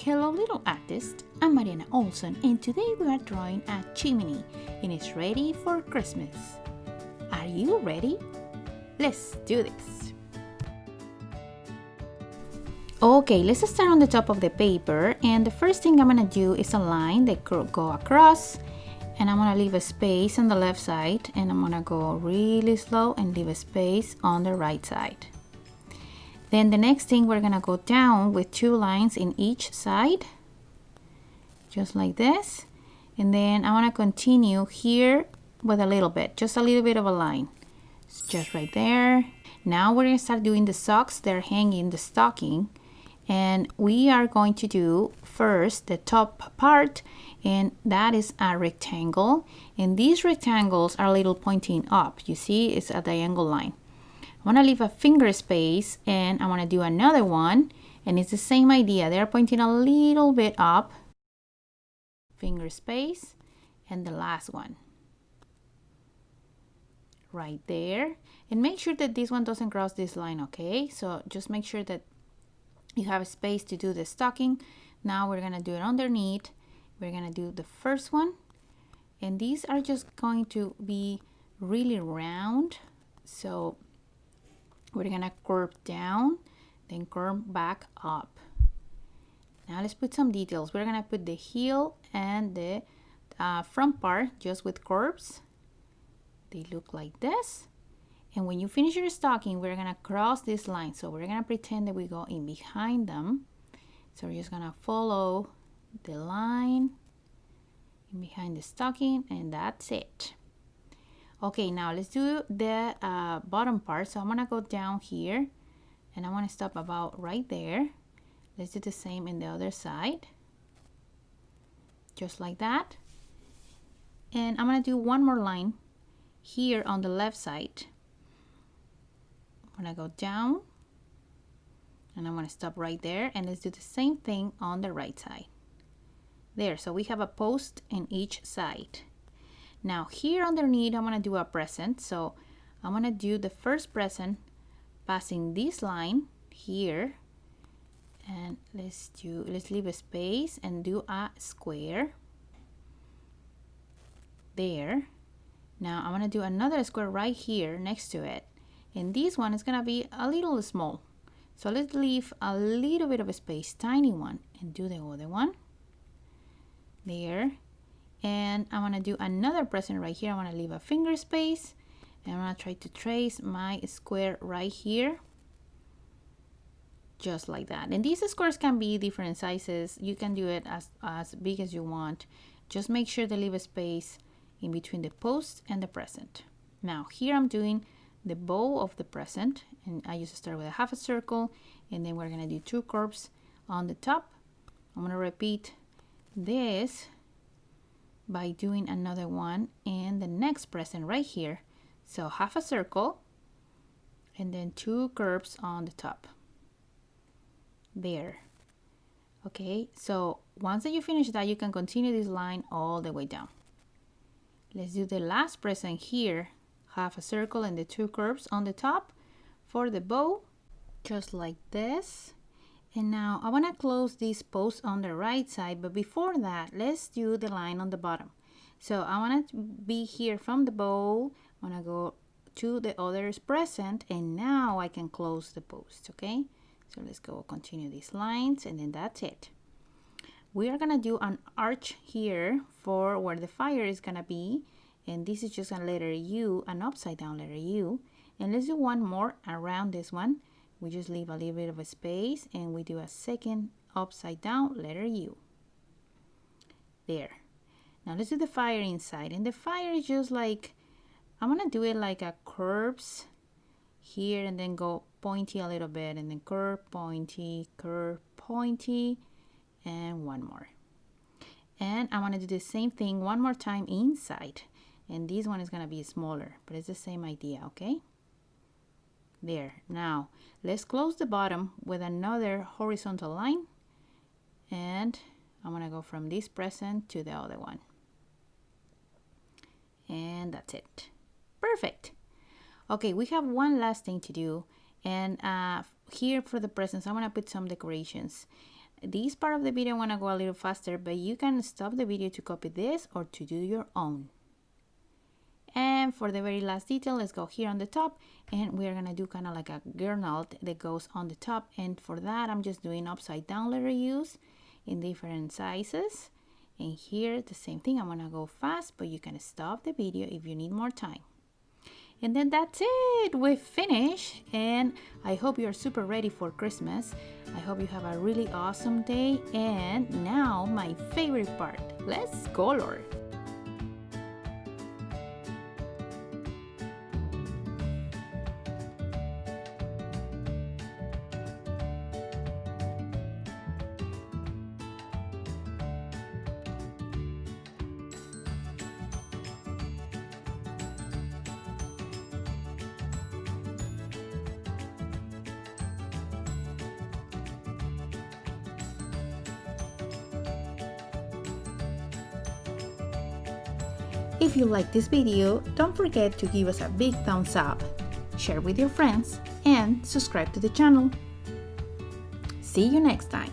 Hello little artist, I'm Mariana Olson and today we are drawing a chimney and it's ready for Christmas. Are you ready? Let's do this. Okay, let's start on the top of the paper, and the first thing I'm gonna do is a line that could go across, and I'm gonna leave a space on the left side, and I'm gonna go really slow and leave a space on the right side. Then the next thing, we're gonna go down with two lines in each side, just like this. And then I wanna continue here with a little bit, just a little bit of a line. It's just right there. Now we're gonna start doing the socks that are hanging the stocking. And we are going to do first the top part, and that is a rectangle. And these rectangles are a little pointing up. You see, it's a diagonal line. I want to leave a finger space, and I want to do another one, and it's the same idea. They're pointing a little bit up. Finger space, and the last one right there. And make sure that this one doesn't cross this line, okay? So just make sure that you have a space to do the stocking. Now we're gonna do it underneath. We're gonna do the first one, and these are just going to be really round. So we're gonna curve down, then curve back up. Now let's put some details. We're gonna put the heel and the front part just with curves. They look like this. And when you finish your stocking, we're gonna cross this line. So we're gonna pretend that we go in behind them. So we're just gonna follow the line in behind the stocking, and that's it. Okay, now let's do the bottom part. So I'm gonna go down here, and I wanna stop about right there. Let's do the same in the other side. Just like that. And I'm gonna do one more line here on the left side. I'm gonna go down, and I'm gonna stop right there, and let's do the same thing on the right side. There, so we have a post in each side. Now here underneath, I'm gonna do a present. So I'm gonna do the first present passing this line here, and let's leave a space and do a square there. Now I'm gonna do another square right here next to it, and this one is gonna be a little small. So let's leave a little bit of a space, tiny one, and do the other one there. And I'm gonna do another present right here. I wanna leave a finger space, and I'm gonna try to trace my square right here, just like that. And these squares can be different sizes. You can do it as big as you want. Just make sure to leave a space in between the post and the present. Now here I'm doing the bow of the present, and I used to start with a half a circle, and then we're gonna do two curves on the top. I'm gonna repeat this by doing another one in the next present right here. So half a circle, and then two curves on the top there. Okay, so once that you finish that, you can continue this line all the way down. Let's do the last present here, half a circle and the two curves on the top for the bow, just like this. And now I want to close this post on the right side, but before that, let's do the line on the bottom. So I want to be here from the bow, I want to go to the other present, and now I can close the post, okay? So let's go continue these lines, and then that's it. We are gonna do an arch here for where the fire is gonna be, and this is just a letter U, an upside down letter U. And let's do one more around this one. We just leave a little bit of a space, and we do a second upside down letter U. There. Now let's do the fire inside, and the fire is just like, I'm gonna do it like a curves here, and then go pointy a little bit, and then curve, pointy, and one more. And I want to do the same thing one more time inside, and this one is going to be smaller, but it's the same idea, okay? There. Now let's close the bottom with another horizontal line, and I'm going to go from this present to the other one, and that's it. Perfect. Okay, we have one last thing to do, and here for the presents, I want to put some decorations. this part of the video I want to go a little faster, but you can stop the video to copy this or to do your own. And for the very last detail, let's go here on the top, and we're gonna do kind of like a guirnald that goes on the top. And for that, I'm just doing upside down letter U's in different sizes. And here the same thing. I'm gonna go fast, but you can stop the video if you need more time. And then that's it, we've finished, and I hope you're super ready for Christmas. I hope you have a really awesome day. And now my favorite part, let's color. If you like this video, don't forget to give us a big thumbs up, share with your friends, and subscribe to the channel. See you next time.